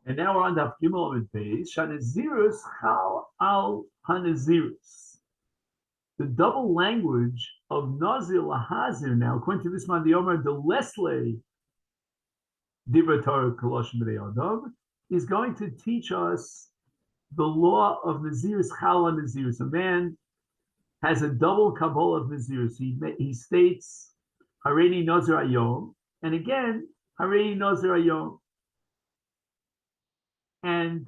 And now we're on the Gimel Amid Beis. Shanazirus Chal Al Hanazirus. The double language of Nazir Lahazir now, according to this man, the Omer, the Leslie Dibra Torah Koloshim B'nei Adam, is going to teach us the law of Nazirus Chal Hanazirus. A man has a double Kabbalah of Nazirus. He states, Hareini Nazir Ayom, and again, Hareini Nazir Ayom. And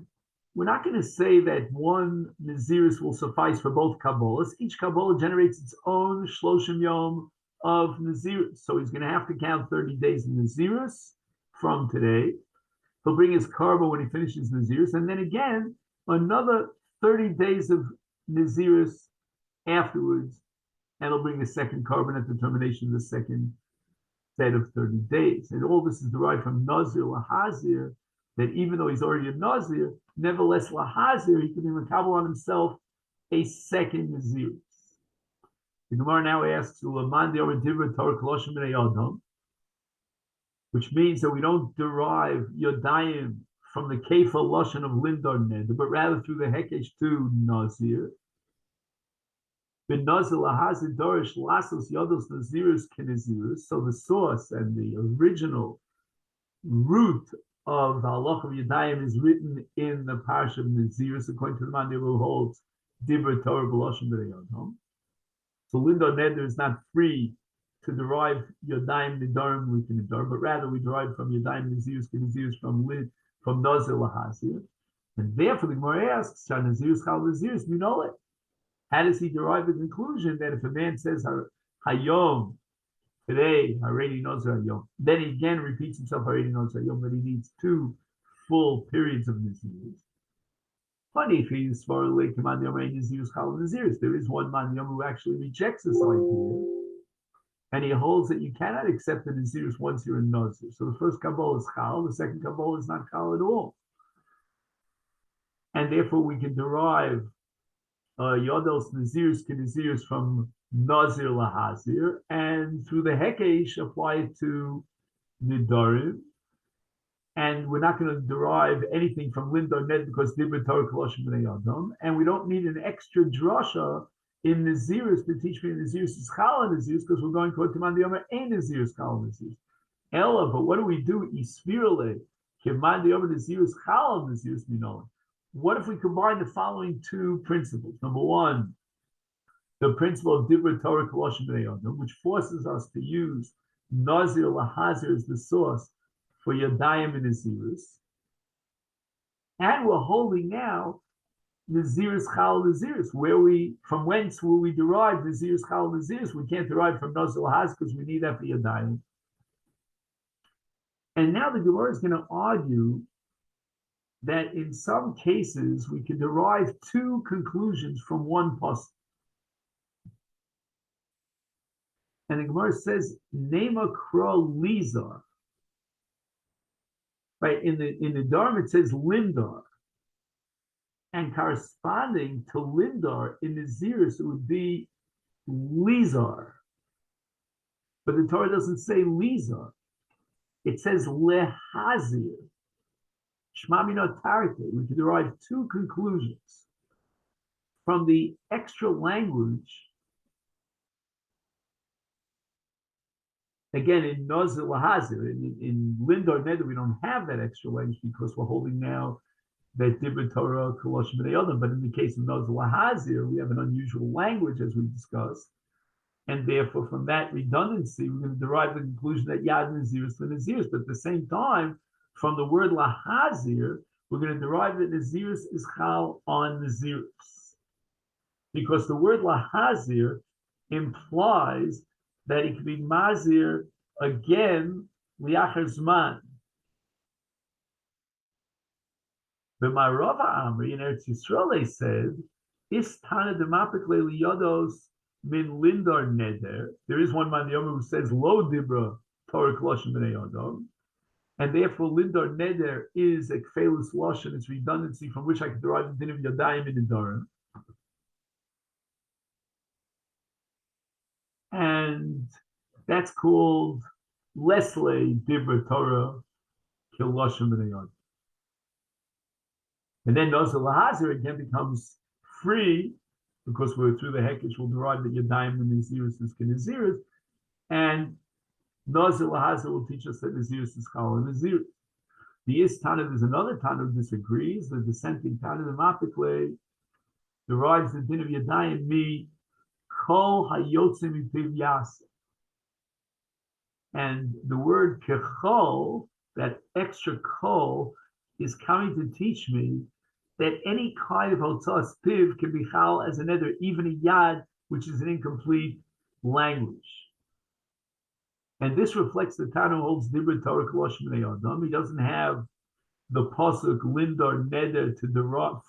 we're not going to say that one Nazirus will suffice for both Kabbalahs. Each Kabbalah generates its own Shloshim Yom of Nazirus. So he's going to have to count 30 days of Nazirus from today. He'll bring his karma when he finishes Nazirus. And then again, another 30 days of Nazirus afterwards. And he'll bring a second carbon at the termination of the second set of 30 days. And all this is derived from Nazir Lahazir, that even though he's already a Nazir, nevertheless, Lahazir, he can be makabel on himself a second Nazirus. The Gemara now asks, which means that we don't derive Yodayim from the Kefa Lashon of Lindar Neder, but rather through the Hekesh to Nazir. Ben Nazir Lahazir Dorish Lasos Yodos Nazirus Kenazirus. So the source and the original root of the halach of Yadayim is written in the parsha of Nazirus, according to the man who holds Dibra Torah B'Lashon B'nei Adam. So Lindar Neder is not free to derive Yadayim Nedarim Nedarim, but rather we derive from Yadayim Nazirus from Nazir Lahazir. And therefore the Gemara asks, Nazirus Chal Nazirus, we know it. How does he derive the conclusion that if a man says Hayom, today, Haredi Nazir Hayom, then he again repeats himself Haredi Nazir Hayom, but he needs 2 full periods of Nazirus. Funny if he's far away, Command Yom Nazirus Chal Nazirus. There is one man Yom who actually rejects this idea, and he holds that you cannot accept the Nazirus once you're in Nazir. So the first Kabbalah is Chal, the second Kabbalah is not Chal at all. And therefore we can derive Yodos Nazirus Kenazirus from Nazir Lahazir, and through the Hekesh apply it to Nedarim. And we're not going to derive anything from Lindar Ned because Dibra Torah Koloshim B'nei Adam, and we don't need an extra drasha in Nazirus to teach me Nazirus is Chal Nazirus because we're going to Command the Yomer Ein Nazirus Chal Nazirus. Ella, but what do we do? Isvirale Command the Yomer Nazirus Chal Nazirus Minola. What if we combine the following 2 principles? Number 1, the principle of Dibra Torah Koloshim B'nei Adam, which forces us to use Nazir Lahazir as the source for Yadayim and Nazirus. And we're holding now Nazirus Chal Nazirus, from whence will we derive Nazirus Chal Nazirus? We can't derive from Nazir Lahazir because we need that for Yadayim. And now the Gemara is going to argue that in some cases we can derive 2 conclusions from one pasuk. And the Gemara says, Nema Kro Lizar. Right, in the Dharm it says Lindar. And corresponding to Lindar in the Nazirus, it would be Lizar. But the Torah doesn't say Lizar. It says Lehazir. Shma Mino Tarke. We can derive 2 conclusions from the extra language. Again, in Nazir Lahazir, in Lindar Neder, we don't have that extra language because we're holding now that Dibra Torah Koloshim B'nei Adam. But in the case of Nazir Lahazir, we have an unusual language, as we discussed, and therefore from that redundancy, we're going to derive the conclusion that Yad Nazirus to Nazirus. But at the same time, from the word Lahazir, we're going to derive that Nazirus is Chal on Nazirus, because the word Lahazir implies that it could be Mazir again, Liachar Zman. But my Rava Amri in Eretz Yisrael, they said, Is Tana Demapik Yodos Min Lindar Neder. There is one man who says Lo Dibra Torah Koloshim B'nei Adam, and therefore Lindar Neder is a Kfelus Lashon, it's redundancy from which I could derive the din of Yadayim and Nedarim. And that's called Leslie Dibra Torah Koloshim B'nei Adam. And then Nazir Lahazir again becomes free, because we're through the Hekesh, we'll derive that Yadayim and Nazirus is Kinazirus, and Nazir Lahazir will teach us that Nazirus is Chal and Nazirus. The Tana, there's another Tana who disagrees. The dissenting Tana, the Mapikle, derives the din of Yadayim mi Kol Hayotzim Mipiv Yaseh. And the word Kechol, that extra Kol, is coming to teach me that any kind of Hotzas Piv can be Chal as another, even a Yad, which is an incomplete language. And this reflects the Tana who holds Dibur Torah Kolosh B'nei Adam. He doesn't have the Pasuk Lindar Neder to derive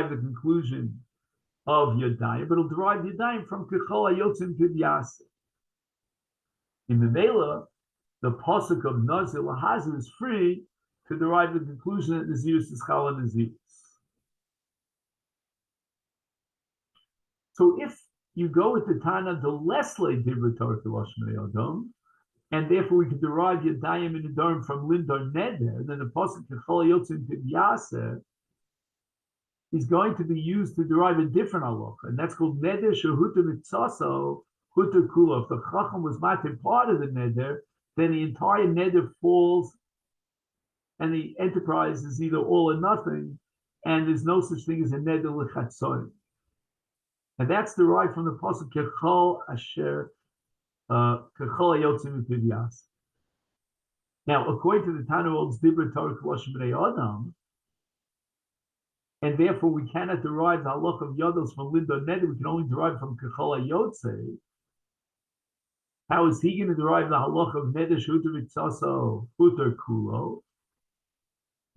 the conclusion of Yadayim, but he'll derive Yadayim from Kechol Hayotzim Piv Yaseh. In the Mela, the Pasuk of Nazir Lahazir is free to derive the conclusion that Nazirus is Chal and Nazirus. So if you go with the Tana, the Lesle Dibur Torah Kolosh B'nei Adam, and therefore we can derive Yadayim and Nedarim from Lindar Neder, then the Pasuk Kechol Hayotzim Piv Yaseh is going to be used to derive a different halacha, and that's called Neder Shehuta Mitzaso Huta Kula. If the Chacham was matir part of the Neder, then the entire Neder falls, and the enterprise is either all or nothing, and there's no such thing as a Neder L'Chatzoin. And that's derived from the Pasuk Kechol Asher Kechol Hayotzim Mipiv Yaseh. Now, according to the Tana who holds Dibur Torah Kolosh B'nei Adam, and therefore we cannot derive the halach of Yodos from Lindar Neder, we can only derive from Kechol Hayotze. How is he going to derive the halach of Neder Shehuta Mitzaso Hutar Kulo?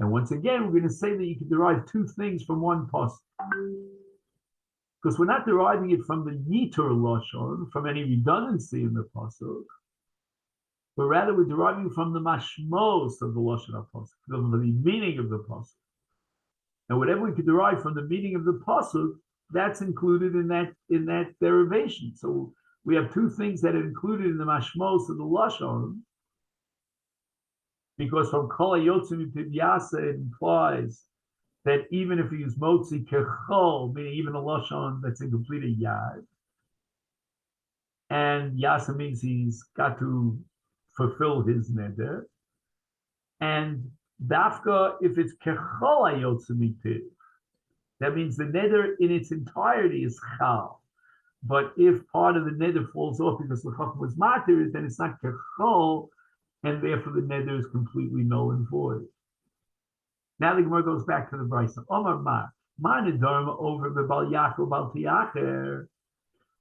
And once again, we're going to say that you can derive two things from one pasuk, because we're not deriving it from the Yitur Lashon, from any redundancy in the pasuk, but rather we're deriving from the mashmos of the Lashon of pasuk, from the meaning of the pasuk. And whatever we could derive from the meaning of the pasuk, that's included in that derivation. So we have two things that are included in the mashmos of the lashon, because from kol hayotzim mipiv yaseh it implies that even if we use motzi kechol, meaning even a lashon that's incomplete a yad, and yaseh means he's got to fulfill his neder, and dafka, if it's kechol hayotzim mipiv, that means the neder in its entirety is chal. But if part of the neder falls off because the chacham was matir, then it's not kechol, and therefore the neder is completely null and void. Now the Gemara goes back to the Brisa. Omar ma nedarim over b'bal yachol bal tiacher.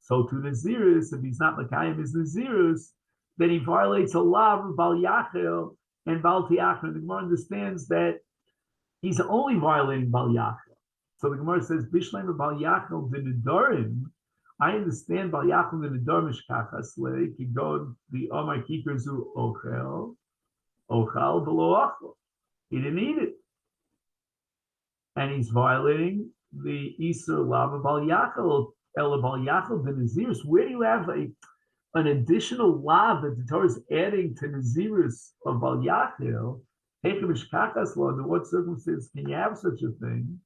So to Nazirus, if he's not Makayim his Nazirus, then he violates a law of bal yachol and bal tiacher. And the Gemara understands that he's only violating bal yachol. So the Gemara says, Bishleim bal yachol the nedarim. I understand bal yachol the nedarim mishkachas le kigon the Omar kikerzu ochel v'lo achol. He didn't eat it, and he's violating the Isur Lava Bal Yachol, Ela Bal Yachol, the Nazirus. Where do you have an additional lav that the Torah is adding to Nazirus of Bal Yachol? Under what circumstance can you have such a thing?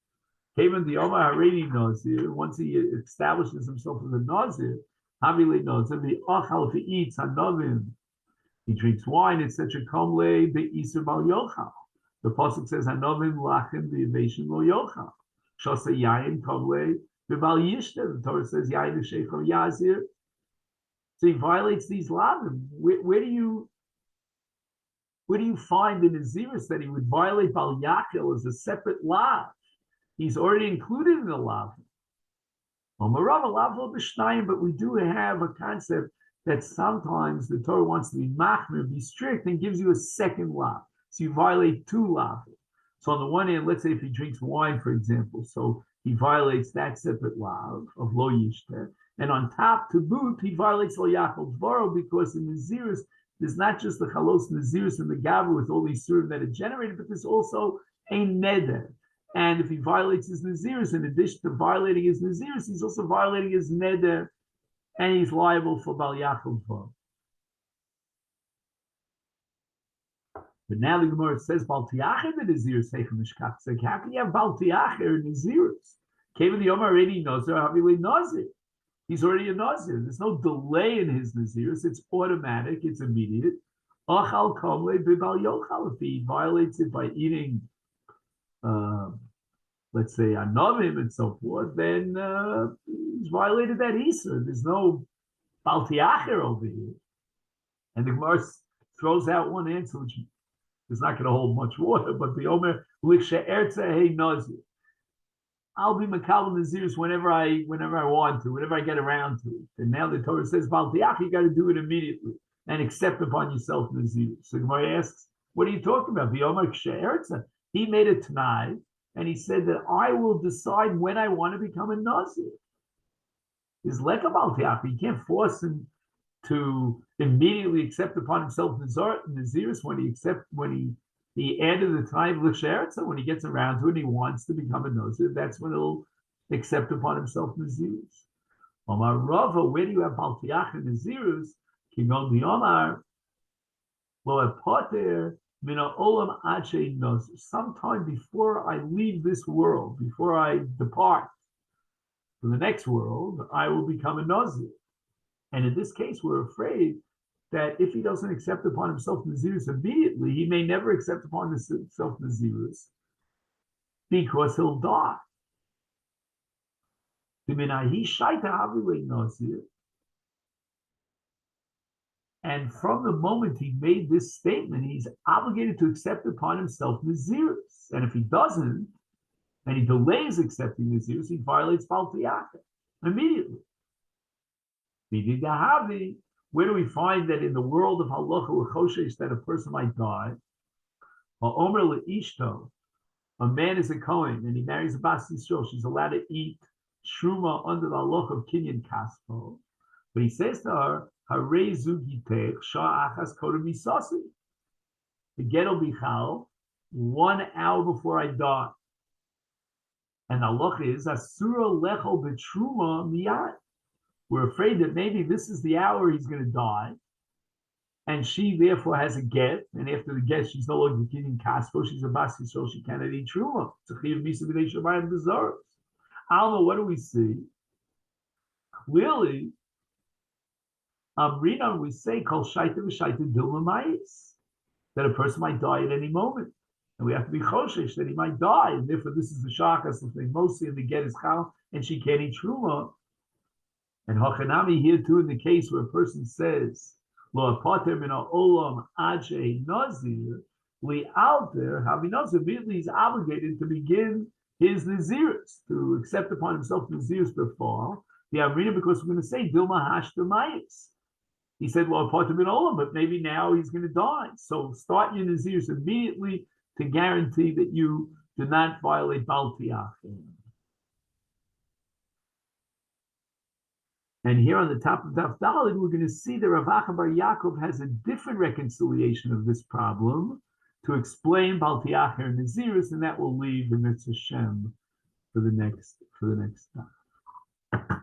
Even the Omar Haredi Nazir, once he establishes himself as a Nazir, Havile Nazir, the Ochal, if he eats, Hanovim, he drinks wine, etc. Komle, the Isur Bal Yochal. The pasuk says, "Hanovim lachem v'yivation lo yochal." Shasa yayin kavle v'bal yishter. The Torah says, "Yayin v'sheichol yazir." So he violates these lavim. Where do you find in Nazirus that he would violate bal yachil as a separate lav? He's already included in the lav. But we do have a concept that sometimes the Torah wants to be machmir, be strict, and gives you a second lav. So you violate two lavim. So on the one hand, let's say if he drinks wine, for example, so he violates that separate lav of lo yishter. And on top, to boot, he violates lo yachol dvaro, because in Nazirus, there's not just the chalos Nazirus and the gavur with all these surim that are generated, but there's also a neder. And if he violates his Nazirus, in addition to violating his Nazirus, he's also violating his neder, and he's liable for bal yachol dvaro. But now the Gemara says Bal Tiacher the Nazir Seichem Mishkach. Like, how can you have Bal Tiacher Nazirs? Came the Yom already Nazir, Havili Nazir. He's already a Nazir. There's no delay in his Nazirs. It's automatic. It's immediate. Achal Kamle Bibal Yochal. If he violates it by eating, let's say, Anavim and so forth, then he's violated that Isser. There's no Bal Tiacher over here. And the Gemara throws out one answer, which is not going to hold much water, but the Omer, Liksha Erza Hey Nazir. I'll be Makal Nazirs whenever I want to, whenever I get around to it. And now the Torah says, Bal Tiach, you got to do it immediately and accept upon yourself Nazirs. So Gemara asks, what are you talking about? The Omer Kshe'erza. He made a Tanai, and he said that I will decide when I want to become a Nazir. Is Leka Bal Tiach. You can't force him to immediately accept upon himself Naziris when he added the time of L'Sheretza, when he gets around to it and he wants to become a Nazir, that's when he'll accept upon himself Naziris. Omar Rava, where do you have Bal Tiach and Naziris? Kigon Diomar, Lo Epoter, Mina Olam Ache Nazir. Sometime before I leave this world, before I depart to the next world, I will become a Nazir. And in this case, we're afraid that if he doesn't accept upon himself Nazirus immediately, he may never accept upon himself Nazirus because he'll die. And from the moment he made this statement, he's obligated to accept upon himself Nazirus. And if he doesn't, and he delays accepting Nazirus, he violates Bal Tiach immediately. Where do we find that in the world of halacha l'choshesh that a person might die? Omer le'ishto, a man is a kohen and he marries a bas Yisrael. She's allowed to eat shruma under the halacha of kinyan kaspo. But he says to her, "Harei zugitech shah achas kodem misasi." The get will be chal 1 hour before I die. And the halacha is asura lechol betruma miyad. We're afraid that maybe this is the hour he's going to die, and she therefore has a get, and after the get, she's no longer getting kaspo, she's a bas Yisrael, she cannot eat truma. Alma, what do we see? Clearly, Amrina, we say, kol shaita v'shaita dilma ma'is, that a person might die at any moment, and we have to be choshesh that he might die, and therefore this is the shakas of thing, mostly in the get is chal, and she can't eat truma. And Hachanami here too, in the case where a person says, Lo apater min ha'olam ad she'ei nazir, li alter, havi nazir, immediately he's obligated to begin his naziris, to accept upon himself naziris before the Amrina, because we're going to say, Dilma hashtamayis. He said, Lo apater min ha'olam, but maybe now he's going to die. So start your naziris immediately to guarantee that you do not violate Bal Tiach. And here on the top of Daf Daled, we're going to see that Rav Acha Bar Yaakov has a different reconciliation of this problem to explain Bal Tiach and Naziris, and that will leave the Mitzvah Shem for the next Daf.